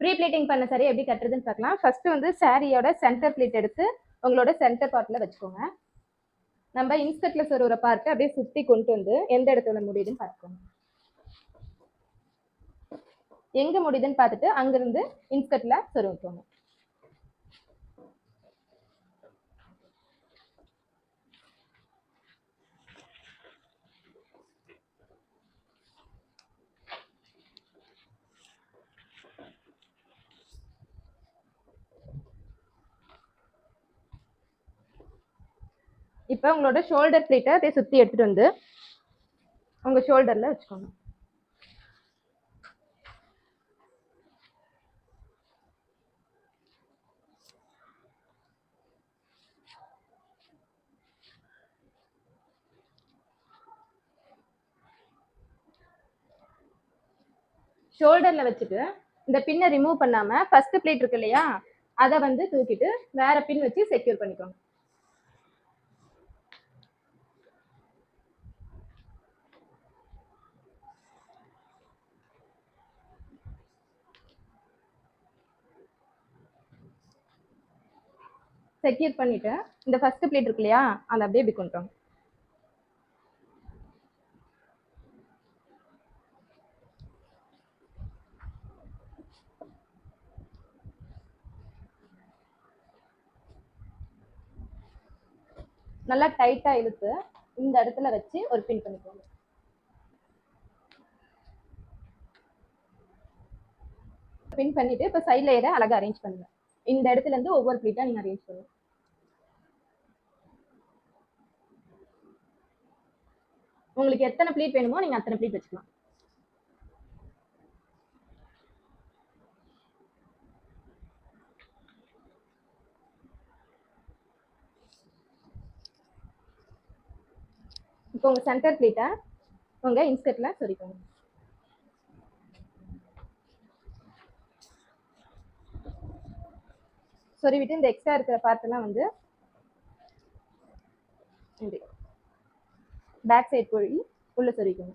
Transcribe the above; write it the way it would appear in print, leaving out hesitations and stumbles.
Pre pleating பண்ண saree எப்படி கட்டுறதுன்னு பார்க்கலாம். ஃபர்ஸ்ட் வந்து சாரியோட சென்டர் ப்ளீட் எடுத்து உங்களோட சென்டர் பார்ட்ல வச்சுக்கோங்க. நம்ம இன்ஸ்கர்ட்ல சொருகிற பார்ட் அப்படியே சுத்தி கொண்டு வந்து எந்த இடத்துல முடியுதுன்னு பார்த்துக்கோங்க. எங்க முடியுதுன்னு பார்த்துட்டு அங்கிருந்து இன்ஸ்கர்ட்ல சொருவிக்கோங்க. இப்போ உங்களோட ஷோல்டர் ப்ளீட்டை அப்படியே சுற்றி எடுத்துட்டு வந்து உங்கள் ஷோல்டரில் வச்சுக்கோங்க. ஷோல்டரில் வச்சுட்டு இந்த பின்னை ரிமூவ் பண்ணாமல் ஃபர்ஸ்ட் ப்ளீட் இருக்கு இல்லையா, அதை வந்து தூக்கிட்டு வேற பின் வச்சு செக்யூர் பண்ணிக்கோங்க. செக்யூர் பண்ணிட்டு இந்த ஃபர்ஸ்ட் ப்ளீட் இருக்கு இல்லையா, அதை அப்படியே இப்படி கொண்டு வாங்க. நல்லா டைட்டா இழுத்து இந்த இடத்துல வச்சு ஒரு பின் பண்ணிக்கோங்க. பின் பண்ணிட்டு இப்போ சைட்ல இதை அழகா அரேஞ்ச் பண்ணுங்க. இந்த இடத்துல இருந்து ஒவ்வொரு ப்ளீட்டா நீங்க அரேஞ்ச் பண்ணுங்க. உங்களுக்கு எத்தனை ப்ளீட் வேணுமோ நீங்க அத்தனை ப்ளீட் வச்சுக்கலாம். இப்போ உங்க சென்டர் ப்ளீட்டை உங்க இன்ஸ்கர்ட்ல சொருகிக்கோங்க. சொருவிட்டு இந்த எக்ஸ்ட்ரா இருக்கிற பார்ட் எல்லாம் வந்து பேக் சைட் போய் உள்ள சொருகிக்கோங்க.